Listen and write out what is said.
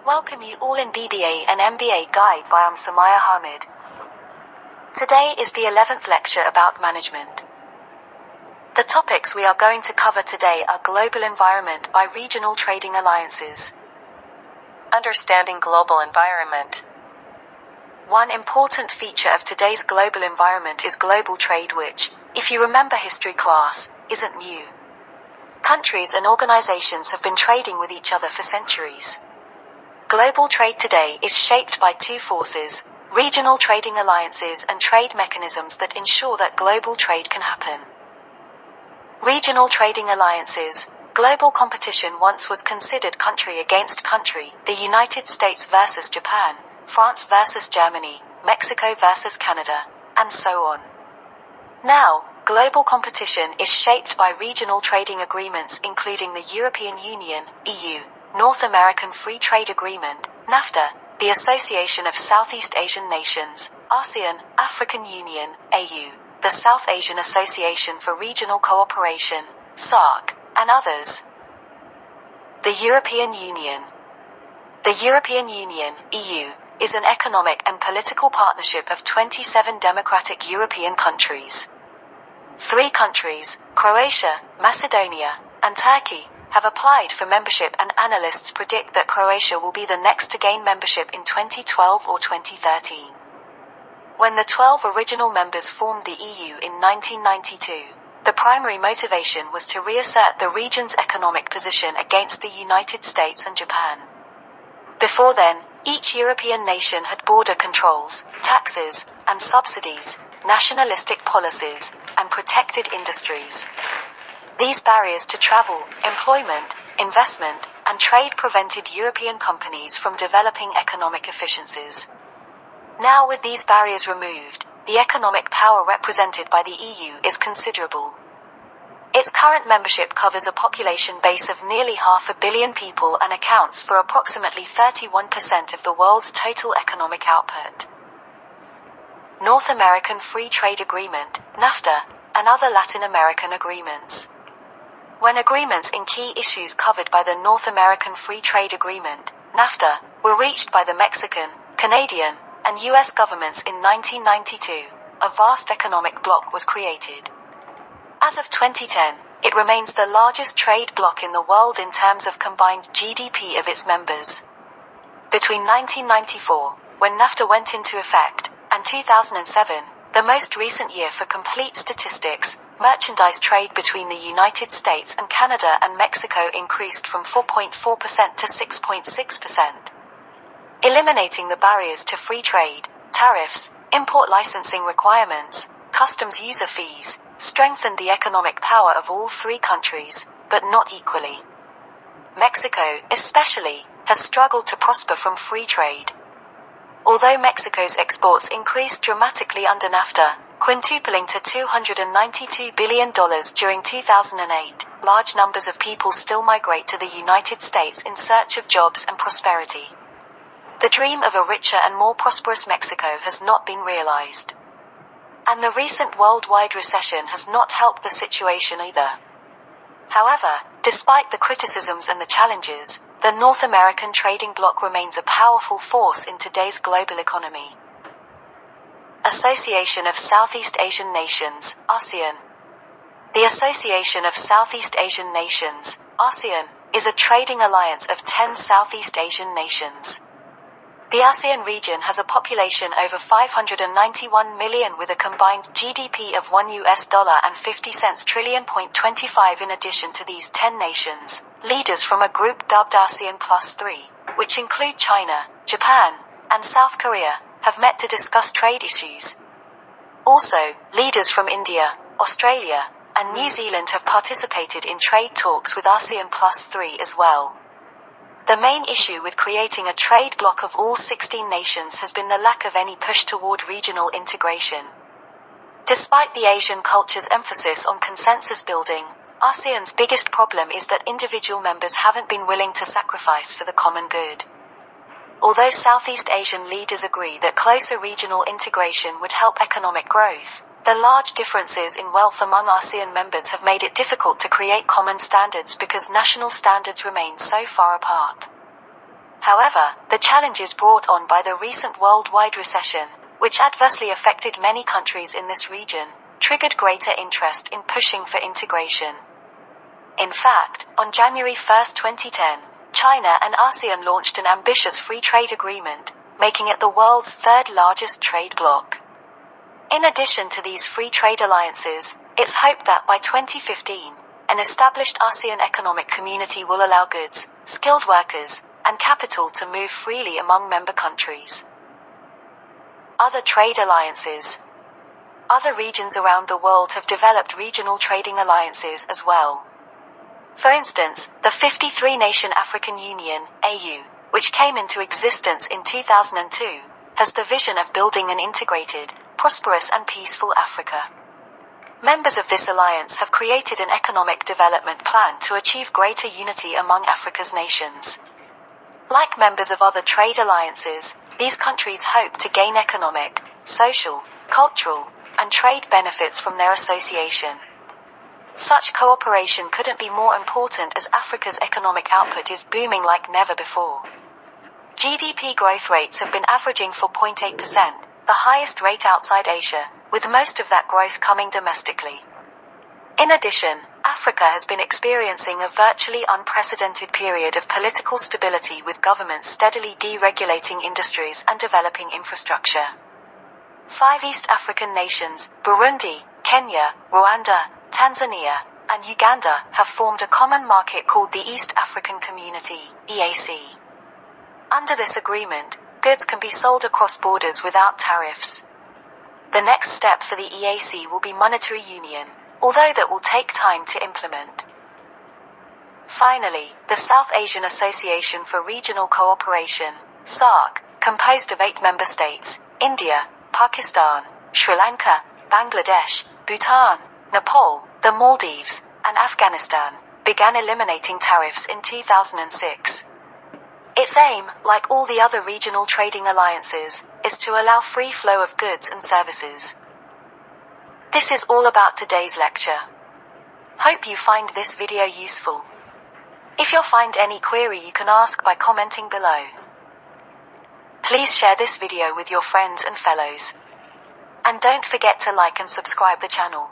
Welcome you all in BBA and MBA Guide by Samaya Hamid. Today is the 11th lecture about management. The topics we are going to cover today are global environment by regional trading alliances. Understanding global environment. One important feature of today's global environment is global trade, which, if you remember history class, isn't new. Countries and organizations have been trading with each other for centuries. Global trade today is shaped by two forces: regional trading alliances and trade mechanisms that ensure that global trade can happen. Regional trading alliances. Global competition once was considered country against country, the United States versus Japan, France versus Germany, Mexico versus Canada, and so on. Now, global competition is shaped by regional trading agreements including the European Union, EU, North American Free Trade Agreement, Nafta, the Association of Southeast Asian Nations, ASEAN, African Union, AU, the South Asian Association for Regional Cooperation, SAARC, and others. The European Union. The European Union, EU, is an economic and political partnership of 27 democratic European countries. 3 countries, Croatia, Macedonia, and Turkey, have applied for membership, and analysts predict that Croatia will be the next to gain membership in 2012 or 2013. When the 12 original members formed the EU in 1992, the primary motivation was to reassert the region's economic position against the United States and Japan. Before then, each European nation had border controls, taxes, and subsidies, nationalistic policies, and protected industries. These barriers to travel, employment, investment, and trade prevented European companies from developing economic efficiencies. Now, with these barriers removed, the economic power represented by the EU is considerable. Its current membership covers a population base of nearly 500 million people and accounts for approximately 31% of the world's total economic output. North American Free Trade Agreement, NAFTA, and other Latin American agreements. When agreements in key issues covered by the North American Free Trade Agreement, NAFTA, were reached by the Mexican, Canadian, and US governments in 1992, a vast economic bloc was created. As of 2010, it remains the largest trade bloc in the world in terms of combined GDP of its members. Between 1994, when NAFTA went into effect, and 2007, the most recent year for complete statistics, merchandise trade between the United States and Canada and Mexico increased from 4.4% to 6.6%. Eliminating the barriers to free trade, tariffs, import licensing requirements, customs user fees, strengthened the economic power of all 3 countries, but not equally. Mexico, especially, has struggled to prosper from free trade. Although Mexico's exports increased dramatically under NAFTA, quintupling to $292 billion during 2008, large numbers of people still migrate to the United States in search of jobs and prosperity. The dream of a richer and more prosperous Mexico has not been realized. And the recent worldwide recession has not helped the situation either. However, despite the criticisms and the challenges, the North American trading bloc remains a powerful force in today's global economy. Association of Southeast Asian Nations, ASEAN. The Association of Southeast Asian Nations, ASEAN, is a trading alliance of 10 Southeast Asian nations. The ASEAN region has a population over 591 million with a combined GDP of $1.50 trillion.25. In addition to these 10 nations, leaders from a group dubbed ASEAN Plus 3, which include China, Japan, and South Korea, have met to discuss trade issues. Also, leaders from India, Australia, and New Zealand have participated in trade talks with ASEAN Plus 3 as well. The main issue with creating a trade bloc of all 16 nations has been the lack of any push toward regional integration. Despite the Asian culture's emphasis on consensus building, ASEAN's biggest problem is that individual members haven't been willing to sacrifice for the common good. Although Southeast Asian leaders agree that closer regional integration would help economic growth, the large differences in wealth among ASEAN members have made it difficult to create common standards because national standards remain so far apart. However, the challenge is brought on by the recent worldwide recession, which adversely affected many countries in this region, triggered greater interest in pushing for integration. In fact, on January 1, 2010, China and ASEAN launched an ambitious free trade agreement, making it the world's third largest trade bloc. In addition to these free trade alliances, it's hoped that by 2015, an established ASEAN economic community will allow goods, skilled workers, and capital to move freely among member countries. Other trade alliances. Other regions around the world have developed regional trading alliances as well. For instance, the 53-nation African Union, AU, which came into existence in 2002, has the vision of building an integrated, prosperous and peaceful Africa. Members of this alliance have created an economic development plan to achieve greater unity among Africa's nations. Like members of other trade alliances, these countries hope to gain economic, social, cultural, and trade benefits from their association. Such cooperation couldn't be more important as Africa's economic output is booming like never before. GDP growth rates have been averaging 4.8%, the highest rate outside Asia, with most of that growth coming domestically. In addition, Africa has been experiencing a virtually unprecedented period of political stability with governments steadily deregulating industries and developing infrastructure. 5 East African nations, Burundi, Kenya, Rwanda, Tanzania, and Uganda, have formed a common market called the East African Community, EAC. Under this agreement, goods can be sold across borders without tariffs. The next step for the EAC will be monetary union, although that will take time to implement. Finally, the South Asian Association for Regional Cooperation, SAARC, composed of 8 member states, India, Pakistan, Sri Lanka, Bangladesh, Bhutan, Nepal, the Maldives, and Afghanistan, began eliminating tariffs in 2006. Its aim, like all the other regional trading alliances, is to allow free flow of goods and services. This is all about today's lecture. Hope you find this video useful. If you find any query, you can ask by commenting below. Please share this video with your friends and fellows. And don't forget to like and subscribe the channel.